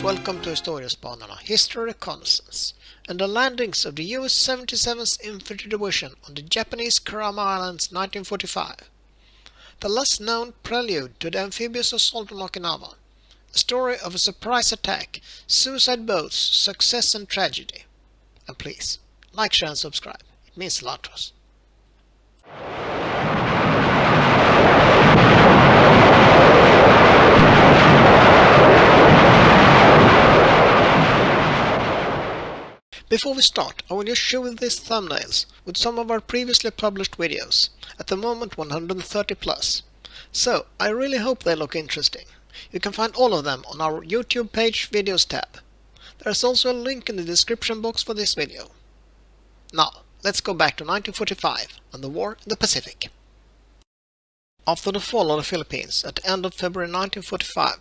welcome to Historiespanarna History Reconnaissance and the landings of the US 77th Infantry Division on the Japanese Kerama Islands 1945. The less known prelude to the amphibious assault on Okinawa. A story of a surprise attack, suicide boats, success and tragedy. And please, like, share and subscribe. It means a lot to us. Before we start, I will just show you these thumbnails with some of our previously published videos, at the moment 130 plus. So, I really hope they look interesting. You can find all of them on our YouTube page Videos tab. There is also a link in the description box for this video. Now, let's go back to 1945 and the war in the Pacific. After the fall of the Philippines at the end of February 1945,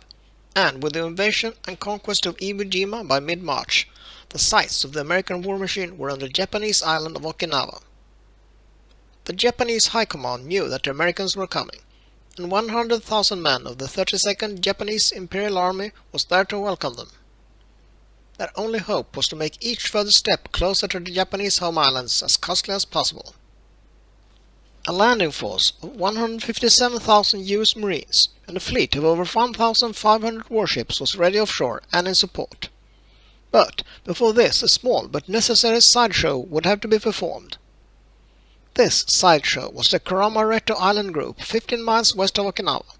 and with the invasion and conquest of Iwo Jima by mid-March, the sights of the American war machine were on the Japanese island of Okinawa. The Japanese High Command knew that the Americans were coming, and 100,000 men of the 32nd Japanese Imperial Army was there to welcome them. Their only hope was to make each further step closer to the Japanese home islands as costly as possible. A landing force of 157,000 US Marines and a fleet of over 1,500 warships was ready offshore and in support. But before this, a small but necessary sideshow would have to be performed. This sideshow was the Kerama Retto island group 15 miles west of Okinawa.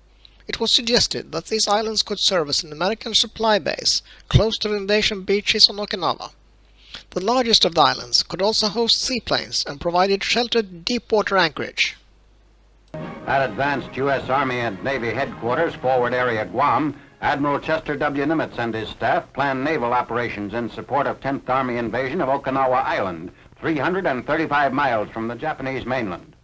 It was suggested that these islands could serve as an American supply base close to the invasion beaches on Okinawa. The largest of the islands could also host seaplanes and provided sheltered deep-water anchorage. At advanced U.S. Army and Navy headquarters, forward area Guam, Admiral Chester W. Nimitz and his staff planned naval operations in support of 10th Army invasion of Okinawa Island, 335 miles from the Japanese mainland.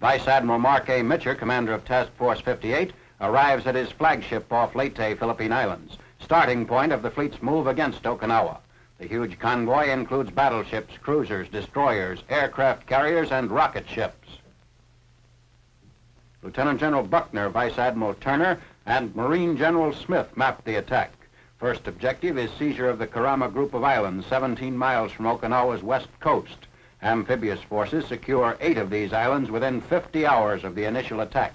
Vice Admiral Mark A. Mitcher, commander of Task Force 58, arrives at his flagship off Leyte, Philippine Islands, starting point of the fleet's move against Okinawa. The huge convoy includes battleships, cruisers, destroyers, aircraft carriers, and rocket ships. Lieutenant General Buckner, Vice Admiral Turner, and Marine General Smith mapped the attack. First objective is seizure of the Kerama group of islands 17 miles from Okinawa's west coast. Amphibious forces secure 8 of these islands within 50 hours of the initial attack.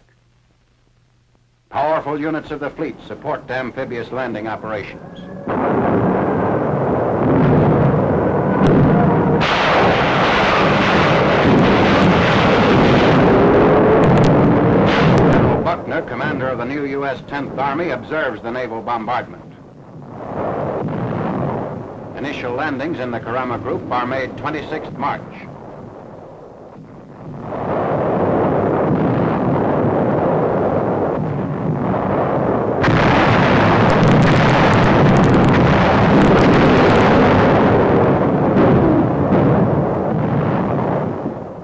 Powerful units of the fleet support amphibious landing operations. General Buckner, commander of the new U.S. 10th Army, observes the naval bombardment. Initial landings in the Kerama group are made 26th March.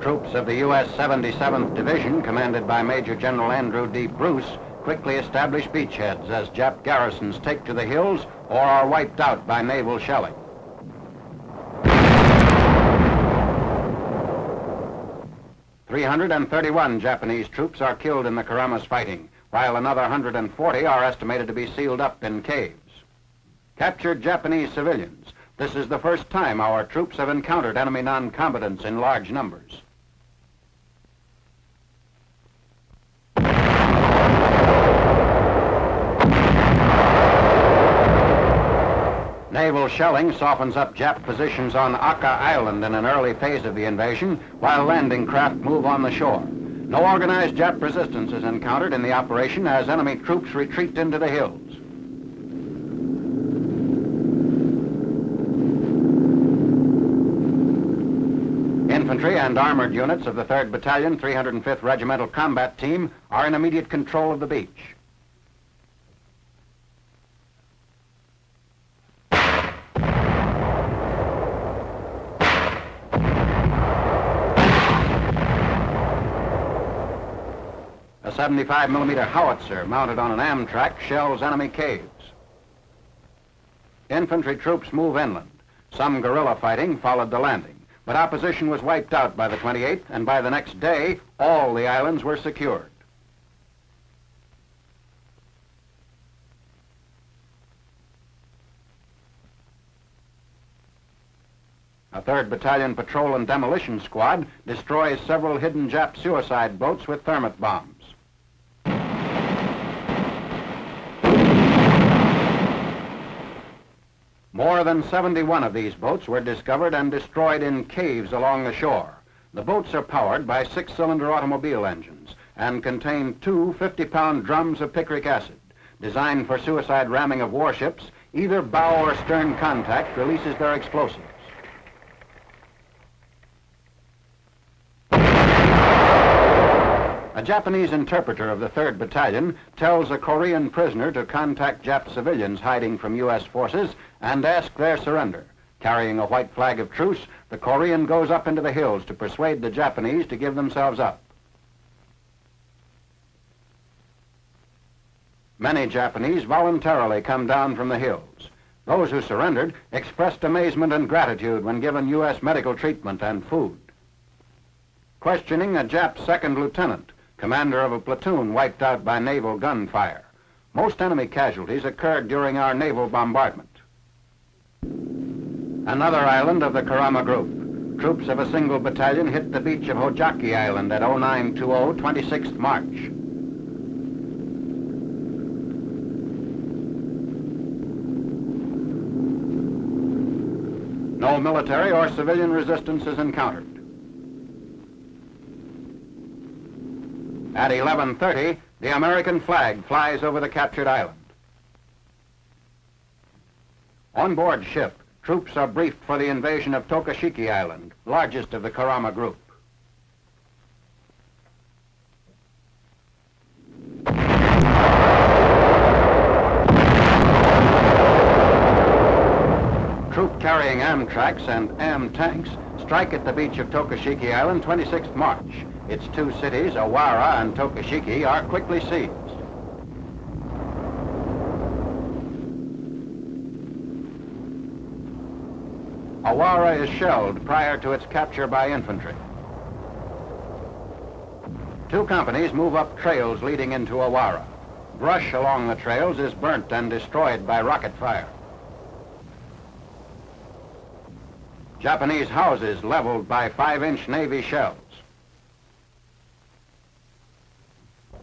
Troops of the U.S. 77th Division, commanded by Major General Andrew D. Bruce, quickly establish beachheads as Jap garrisons take to the hills or are wiped out by naval shelling. "331 Japanese troops are killed in the Kerama's fighting, while another 140 are estimated to be sealed up in caves. Captured Japanese civilians. This is the first time our troops have encountered enemy non-combatants in large numbers. Naval shelling softens up Jap positions on Aka Island in an early phase of the invasion, while landing craft move on the shore. No organized Jap resistance is encountered in the operation as enemy troops retreat into the hills. Infantry and armored units of the 3rd Battalion, 305th Regimental Combat Team are in immediate control of the beach. A 75mm howitzer mounted on an Amtrak shells enemy caves. Infantry troops move inland. Some guerrilla fighting followed the landing, but opposition was wiped out by the 28th, and by the next day, all the islands were secured. A 3rd Battalion Patrol and Demolition Squad destroys several hidden Jap suicide boats with thermite bombs. More than 71 of these boats were discovered and destroyed in caves along the shore. The boats are powered by 6-cylinder automobile engines and contain 2 50-pound drums of picric acid. Designed for suicide ramming of warships, either bow or stern contact releases their explosives. A Japanese interpreter of the 3rd Battalion tells a Korean prisoner to contact Jap civilians hiding from U.S. forces and ask their surrender. Carrying a white flag of truce, the Korean goes up into the hills to persuade the Japanese to give themselves up. Many Japanese voluntarily come down from the hills. Those who surrendered expressed amazement and gratitude when given U.S. medical treatment and food. Questioning a Jap 2nd lieutenant, commander of a platoon wiped out by naval gunfire. Most enemy casualties occurred during our naval bombardment. Another island of the Kerama Group. Troops of a single battalion hit the beach of Hojaki Island at 0920, 26th March. No military or civilian resistance is encountered. At 11:30, the American flag flies over the captured island. On board ship, troops are briefed for the invasion of Tokashiki Island, largest of the Kerama Group. Troop-carrying Amtraks and Am-tanks strike at the beach of Tokashiki Island 26th March. Its 2 cities, Awara and Tokashiki, are quickly seized. Awara is shelled prior to its capture by infantry. 2 companies move up trails leading into Awara. Brush along the trails is burnt and destroyed by rocket fire. Japanese houses leveled by 5-inch Navy shells.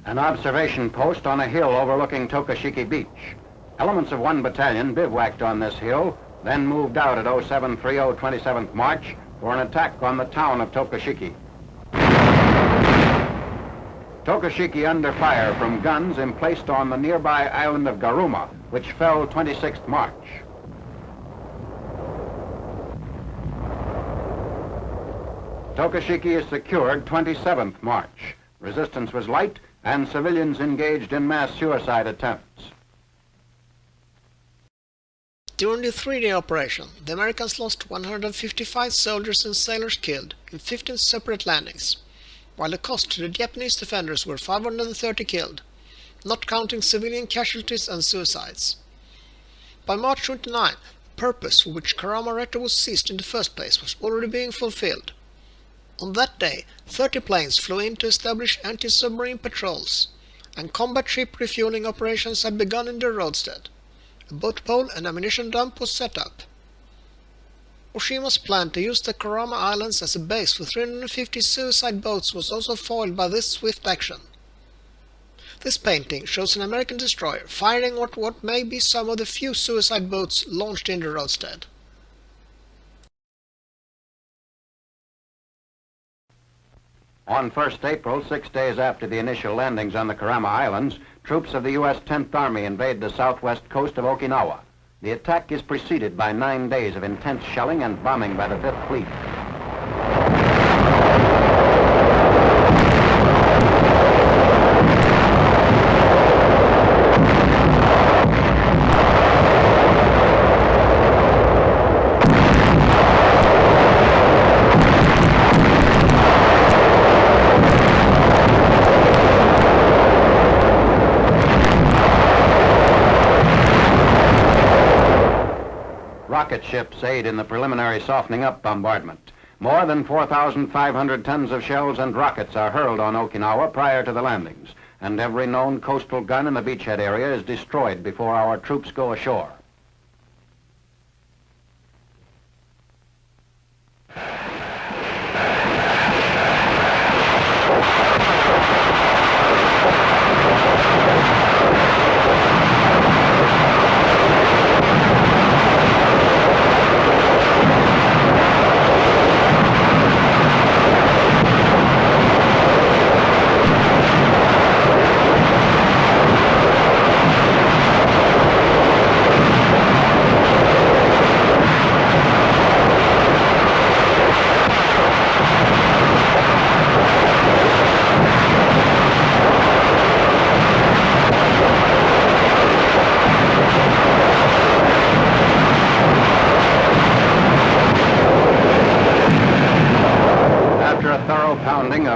An observation post on a hill overlooking Tokashiki Beach. Elements of 1 battalion bivouacked on this hill, then moved out at 0730, 27th March for an attack on the town of Tokashiki. Tokashiki under fire from guns emplaced on the nearby island of Garuma, which fell 26th March. Tokashiki is secured 27th March. Resistance was light and civilians engaged in mass suicide attempts. During the 3-day operation, the Americans lost 155 soldiers and sailors killed in 15 separate landings, while the cost to the Japanese defenders were 530 killed, not counting civilian casualties and suicides. By March 29, the purpose for which Kerama Retto was seized in the first place was already being fulfilled. On that day, 30 planes flew in to establish anti-submarine patrols, and combat ship refueling operations had begun in the roadstead. A boat pole and ammunition dump was set up. Oshima's plan to use the Kerama Islands as a base for 350 suicide boats was also foiled by this swift action. This painting shows an American destroyer firing at what may be some of the few suicide boats launched in the roadstead. On 1st April, 6 days after the initial landings on the Kerama Islands, troops of the U.S. 10th Army invade the southwest coast of Okinawa. The attack is preceded by 9 days of intense shelling and bombing by the 5th Fleet. Rocket ships aid in the preliminary softening up bombardment. More than 4,500 tons of shells and rockets are hurled on Okinawa prior to the landings, and every known coastal gun in the beachhead area is destroyed before our troops go ashore.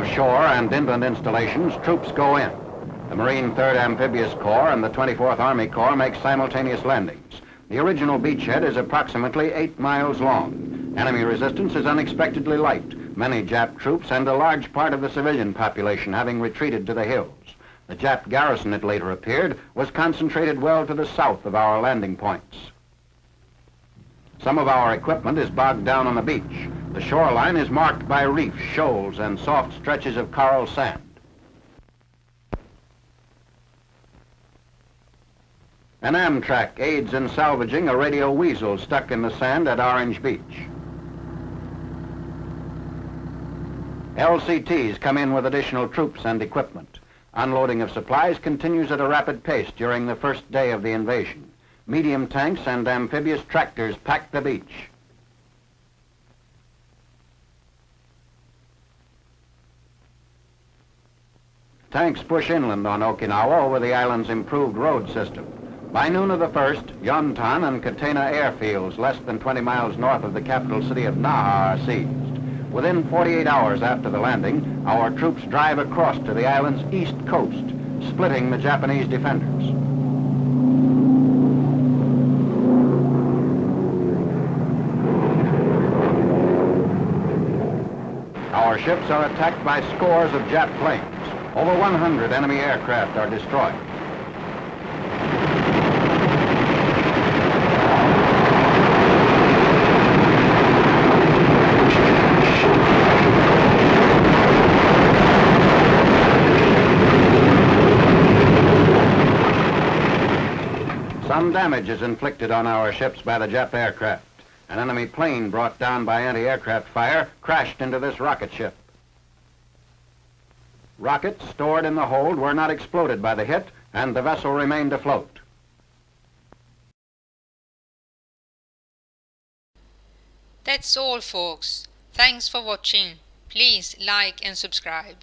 have shore and inland installations, troops go in. The Marine 3rd Amphibious Corps and the 24th Army Corps make simultaneous landings. The original beachhead is approximately 8 miles long. Enemy resistance is unexpectedly light, many Jap troops and a large part of the civilian population having retreated to the hills. The Jap garrison, it later appeared, was concentrated well to the south of our landing points. Some of our equipment is bogged down on the beach. The shoreline is marked by reefs, shoals, and soft stretches of coral sand. An Amtrak aids in salvaging a radio weasel stuck in the sand at Orange Beach. LCTs come in with additional troops and equipment. Unloading of supplies continues at a rapid pace during the first day of the invasion. Medium tanks and amphibious tractors pack the beach. Tanks push inland on Okinawa over the island's improved road system. By noon of the 1st, Yontan and Katena airfields less than 20 miles north of the capital city of Naha are seized. Within 48 hours after the landing, our troops drive across to the island's east coast, splitting the Japanese defenders. Our ships are attacked by scores of Jap planes. Over 100 enemy aircraft are destroyed. Some damage is inflicted on our ships by the Jap aircraft. An enemy plane brought down by anti-aircraft fire crashed into this rocket ship. Rockets stored in the hold were not exploded by the hit, and the vessel remained afloat. That's all, folks. Thanks for watching. Please like and subscribe.